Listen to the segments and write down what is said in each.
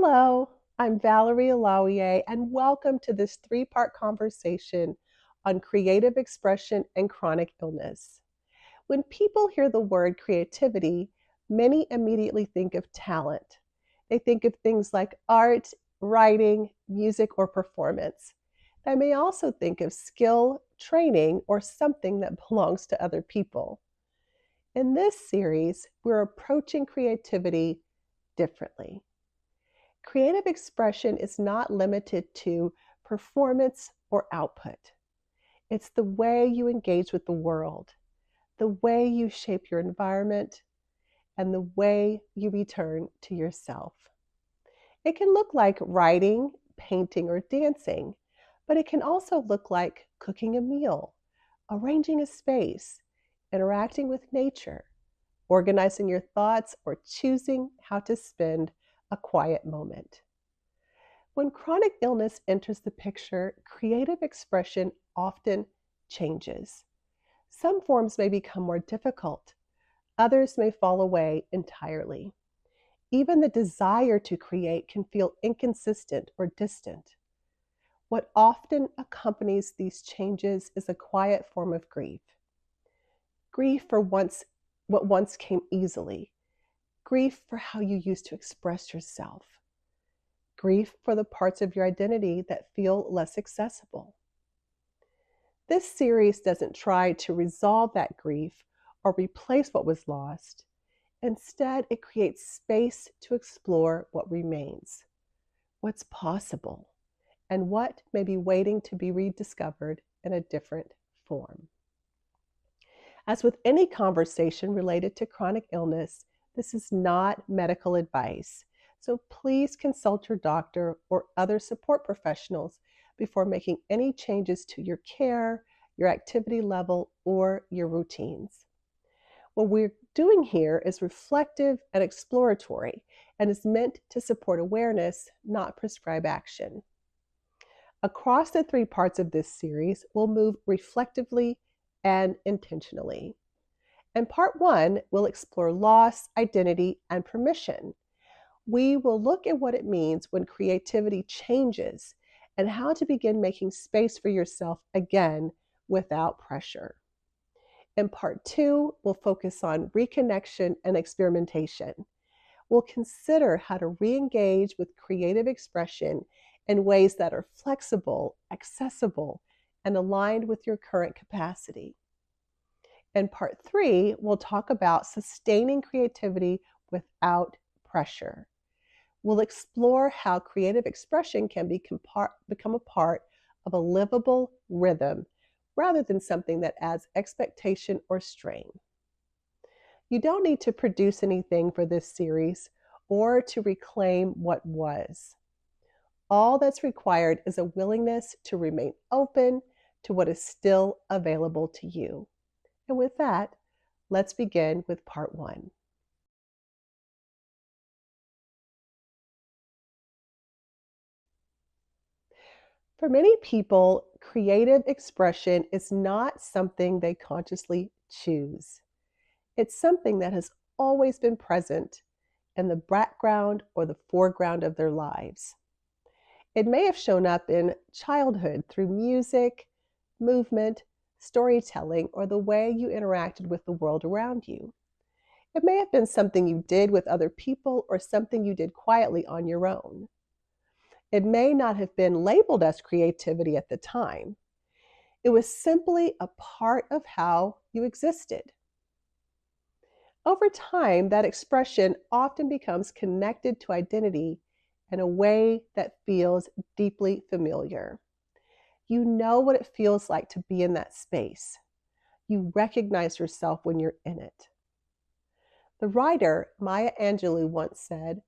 Hello, I'm Valerie Alawiye, and welcome to this three-part conversation on creative expression and chronic illness. When people hear the word creativity, many immediately think of talent. They think of things like art, writing, music, or performance. They may also think of skill, training, or something that belongs to other people. In this series, we're approaching creativity differently. Creative expression is not limited to performance or output. It's the way you engage with the world, the way you shape your environment, and the way you return to yourself. It can look like writing, painting, or dancing, but it can also look like cooking a meal, arranging a space, interacting with nature, organizing your thoughts, or choosing how to spend a quiet moment. When chronic illness enters the picture, creative expression often changes. Some forms may become more difficult. Others may fall away entirely. Even the desire to create can feel inconsistent or distant. What often accompanies these changes is a quiet form of grief. Grief for what once came easily. Grief for how you used to express yourself. Grief for the parts of your identity that feel less accessible. This series doesn't try to resolve that grief or replace what was lost. Instead, it creates space to explore what remains, what's possible, and what may be waiting to be rediscovered in a different form. As with any conversation related to chronic illness, this is not medical advice, so please consult your doctor or other support professionals before making any changes to your care, your activity level, or your routines. What we're doing here is reflective and exploratory and is meant to support awareness, not prescribe action. Across the three parts of this series, we'll move reflectively and intentionally. In part one, we'll explore loss, identity, and permission. We will look at what it means when creativity changes and how to begin making space for yourself again without pressure. In part two, we'll focus on reconnection and experimentation. We'll consider how to re-engage with creative expression in ways that are flexible, accessible, and aligned with your current capacity. In part three, we'll talk about sustaining creativity without pressure. We'll explore how creative expression can become a part of a livable rhythm rather than something that adds expectation or strain. You don't need to produce anything for this series or to reclaim what was. All that's required is a willingness to remain open to what is still available to you. And with that, let's begin with part one. For many people, creative expression is not something they consciously choose. It's something that has always been present in the background or the foreground of their lives. It may have shown up in childhood through music, movement, storytelling, or the way you interacted with the world around you. It may have been something you did with other people or something you did quietly on your own. It may not have been labeled as creativity at the time. It was simply a part of how you existed. Over time, that expression often becomes connected to identity in a way that feels deeply familiar. You know what it feels like to be in that space. You recognize yourself when you're in it. The writer Maya Angelou once said,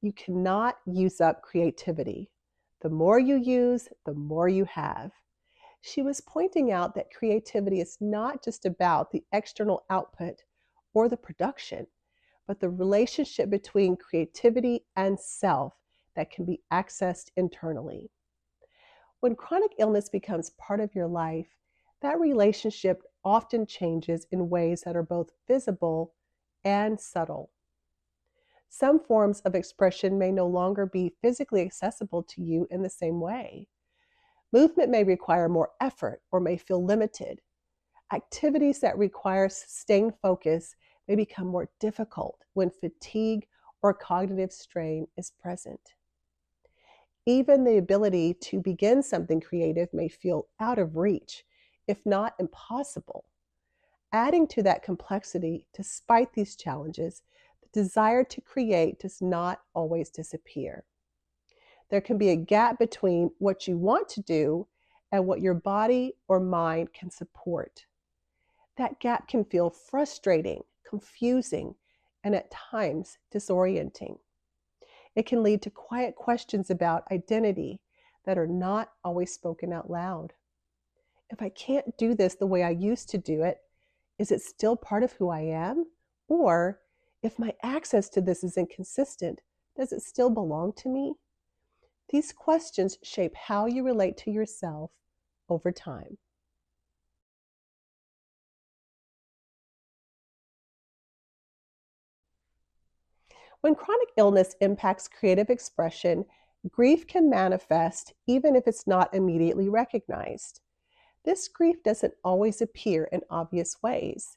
"You cannot use up creativity. The more you use, the more you have." She was pointing out that creativity is not just about the external output or the production, but the relationship between creativity and self that can be accessed internally. When chronic illness becomes part of your life, that relationship often changes in ways that are both visible and subtle. Some forms of expression may no longer be physically accessible to you in the same way. Movement may require more effort or may feel limited. Activities that require sustained focus may become more difficult when fatigue or cognitive strain is present. Even the ability to begin something creative may feel out of reach, if not impossible. Adding to that complexity, despite these challenges, the desire to create does not always disappear. There can be a gap between what you want to do and what your body or mind can support. That gap can feel frustrating, confusing, and at times disorienting. It can lead to quiet questions about identity that are not always spoken out loud. If I can't do this the way I used to do it, is it still part of who I am? Or if my access to this is inconsistent, does it still belong to me? These questions shape how you relate to yourself over time. When chronic illness impacts creative expression, grief can manifest even if it's not immediately recognized. This grief doesn't always appear in obvious ways.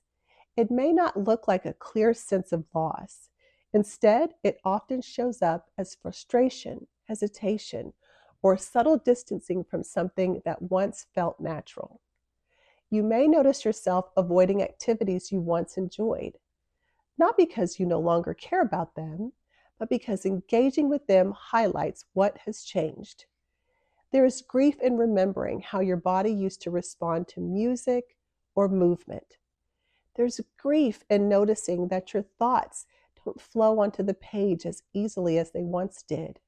It may not look like a clear sense of loss. Instead, it often shows up as frustration, hesitation, or subtle distancing from something that once felt natural. You may notice yourself avoiding activities you once enjoyed, not because you no longer care about them, but because engaging with them highlights what has changed. There is grief in remembering how your body used to respond to music or movement. There's grief in noticing that your thoughts don't flow onto the page as easily as they once did.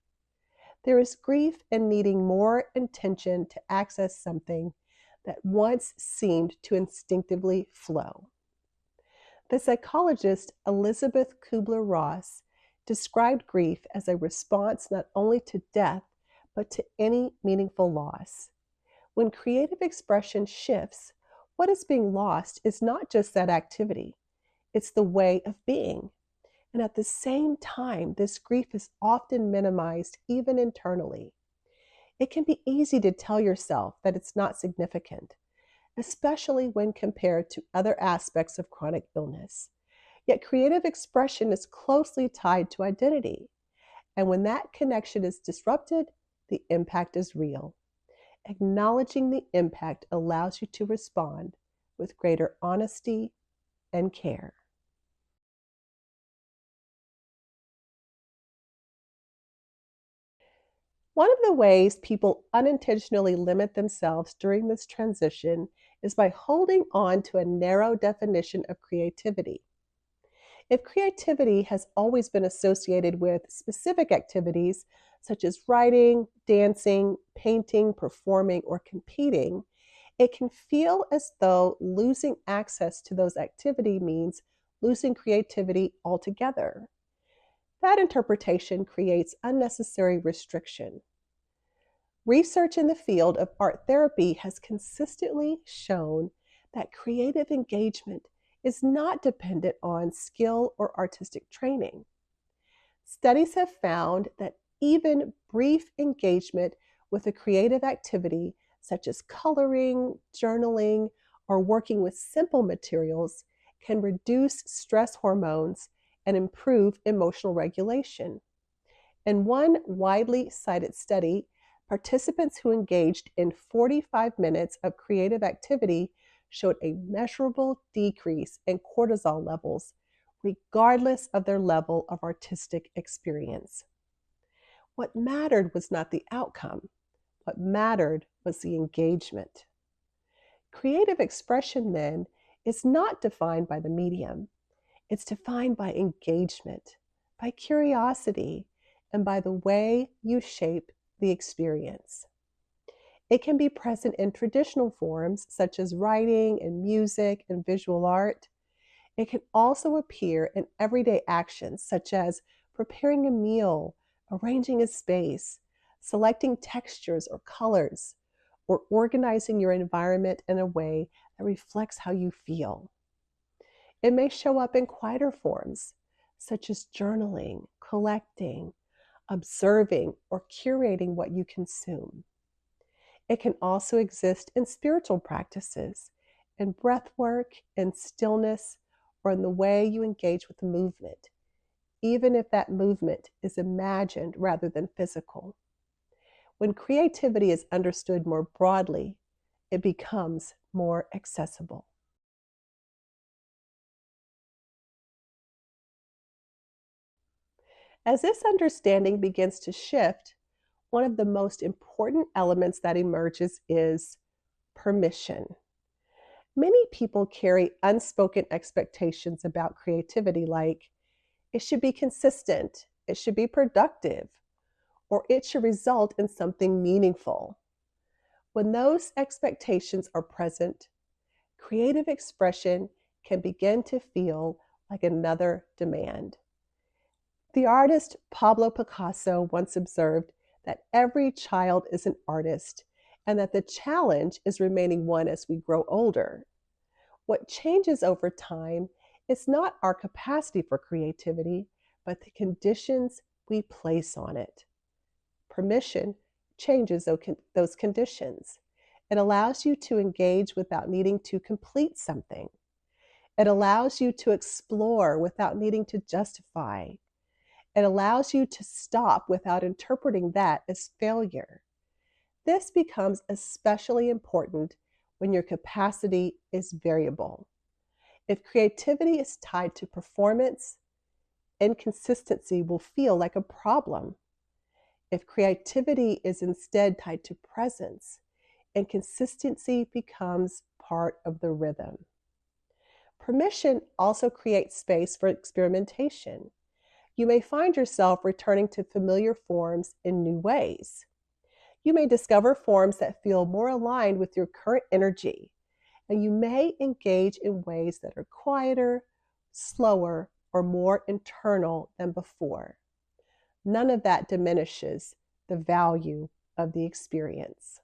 There is grief in needing more intention to access something that once seemed to instinctively flow. The psychologist Elizabeth Kubler-Ross described grief as a response not only to death, but to any meaningful loss. When creative expression shifts, what is being lost is not just that activity, it's the way of being. And at the same time, this grief is often minimized even internally. It can be easy to tell yourself that it's not significant, especially when compared to other aspects of chronic illness. Yet creative expression is closely tied to identity. And when that connection is disrupted, the impact is real. Acknowledging the impact allows you to respond with greater honesty and care. One of the ways people unintentionally limit themselves during this transition is by holding on to a narrow definition of creativity. If creativity has always been associated with specific activities such as writing, dancing, painting, performing, or competing, it can feel as though losing access to those activities means losing creativity altogether. That interpretation creates unnecessary restriction. Research in the field of art therapy has consistently shown that creative engagement is not dependent on skill or artistic training. Studies have found that even brief engagement with a creative activity, such as coloring, journaling, or working with simple materials, can reduce stress hormones and improve emotional regulation. In one widely cited study, participants who engaged in 45 minutes of creative activity showed a measurable decrease in cortisol levels, regardless of their level of artistic experience. What mattered was not the outcome. What mattered was the engagement. Creative expression, then, is not defined by the medium. It's defined by engagement, by curiosity, and by the way you shape the experience. It can be present in traditional forms such as writing and music and visual art. It can also appear in everyday actions such as preparing a meal, arranging a space, selecting textures or colors, or organizing your environment in a way that reflects how you feel. It may show up in quieter forms such as journaling, collecting, observing, or curating what you consume. It can also exist in spiritual practices, in breath work, in stillness, or in the way you engage with movement, even if that movement is imagined rather than physical. When creativity is understood more broadly, it becomes more accessible. As this understanding begins to shift, one of the most important elements that emerges is permission. Many people carry unspoken expectations about creativity, like it should be consistent, it should be productive, or it should result in something meaningful. When those expectations are present, creative expression can begin to feel like another demand. The artist Pablo Picasso once observed that every child is an artist and that the challenge is remaining one as we grow older. What changes over time is not our capacity for creativity, but the conditions we place on it. Permission changes those conditions. It allows you to engage without needing to complete something. It allows you to explore without needing to justify. It allows you to stop without interpreting that as failure. This becomes especially important when your capacity is variable. If creativity is tied to performance, inconsistency will feel like a problem. If creativity is instead tied to presence, inconsistency becomes part of the rhythm. Permission also creates space for experimentation. You may find yourself returning to familiar forms in new ways. You may discover forms that feel more aligned with your current energy, and you may engage in ways that are quieter, slower, or more internal than before. None of that diminishes the value of the experience.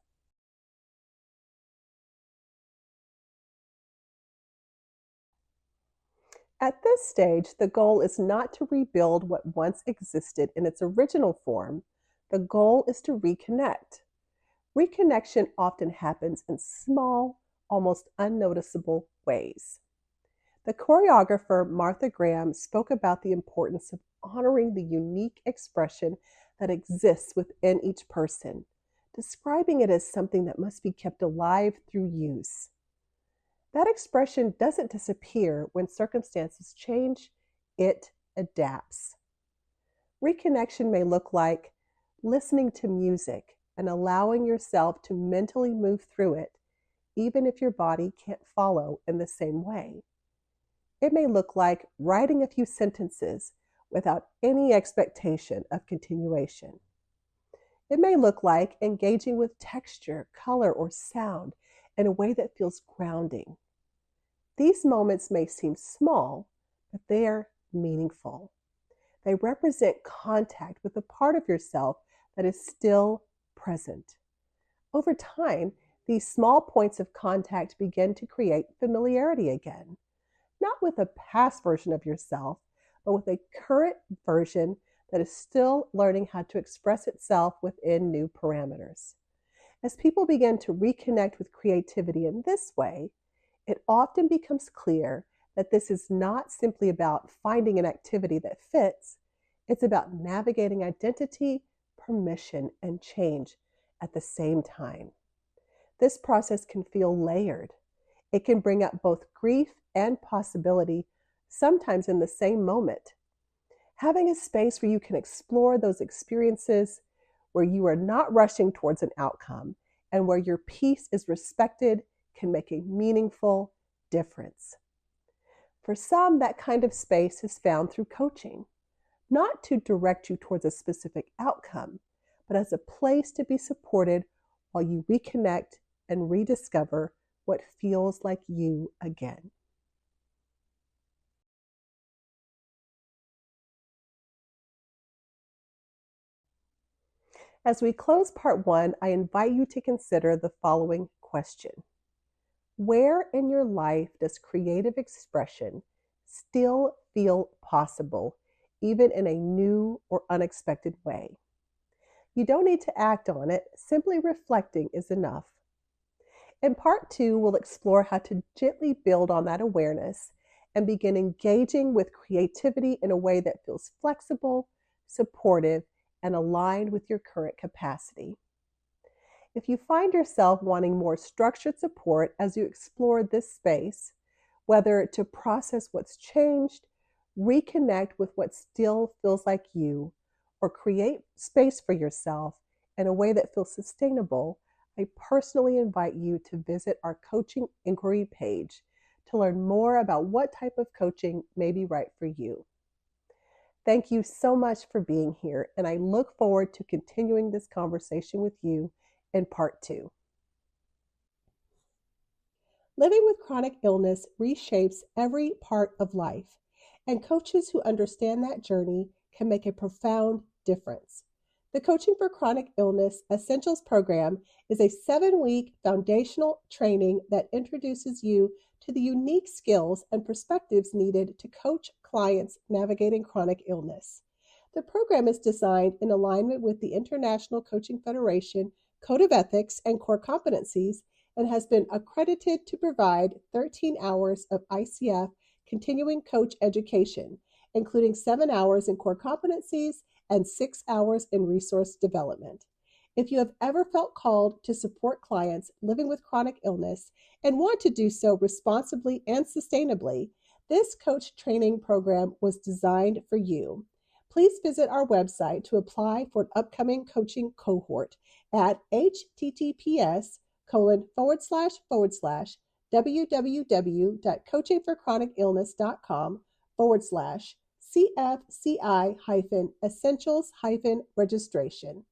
At this stage, the goal is not to rebuild what once existed in its original form. The goal is to reconnect. Reconnection often happens in small, almost unnoticeable ways. The choreographer Martha Graham spoke about the importance of honoring the unique expression that exists within each person, describing it as something that must be kept alive through use. That expression doesn't disappear when circumstances change, it adapts. Reconnection may look like listening to music and allowing yourself to mentally move through it, even if your body can't follow in the same way. It may look like writing a few sentences without any expectation of continuation. It may look like engaging with texture, color, or sound in a way that feels grounding. These moments may seem small, but they are meaningful. They represent contact with a part of yourself that is still present. Over time, these small points of contact begin to create familiarity again, not with a past version of yourself, but with a current version that is still learning how to express itself within new parameters. As people begin to reconnect with creativity in this way, it often becomes clear that this is not simply about finding an activity that fits, it's about navigating identity, permission, and change at the same time. This process can feel layered. It can bring up both grief and possibility, sometimes in the same moment. Having a space where you can explore those experiences, where you are not rushing towards an outcome, and where your peace is respected can make a meaningful difference. For some, that kind of space is found through coaching, not to direct you towards a specific outcome, but as a place to be supported while you reconnect and rediscover what feels like you again. As we close part one, I invite you to consider the following question. Where in your life does creative expression still feel possible, even in a new or unexpected way. You don't need to act on it, simply reflecting is enough. In part two, we'll explore how to gently build on that awareness and begin engaging with creativity in a way that feels flexible, supportive, and aligned with your current capacity. If you find yourself wanting more structured support as you explore this space, whether to process what's changed, reconnect with what still feels like you, or create space for yourself in a way that feels sustainable, I personally invite you to visit our coaching inquiry page to learn more about what type of coaching may be right for you. Thank you so much for being here, and I look forward to continuing this conversation with you in part two. Living with chronic illness reshapes every part of life, and coaches who understand that journey can make a profound difference. The Coaching for Chronic Illness Essentials Program is a 7-week foundational training that introduces you to the unique skills and perspectives needed to coach clients navigating chronic illness. The program is designed in alignment with the International Coaching Federation Code of Ethics and Core Competencies and has been accredited to provide 13 hours of ICF continuing coach education, including 7 hours in core competencies and 6 hours in resource development. If you have ever felt called to support clients living with chronic illness and want to do so responsibly and sustainably, this coach training program was designed for you. Please visit our website to apply for an upcoming coaching cohort at https://www.coachingforchronicillness.com/CFCI-essentials-registration.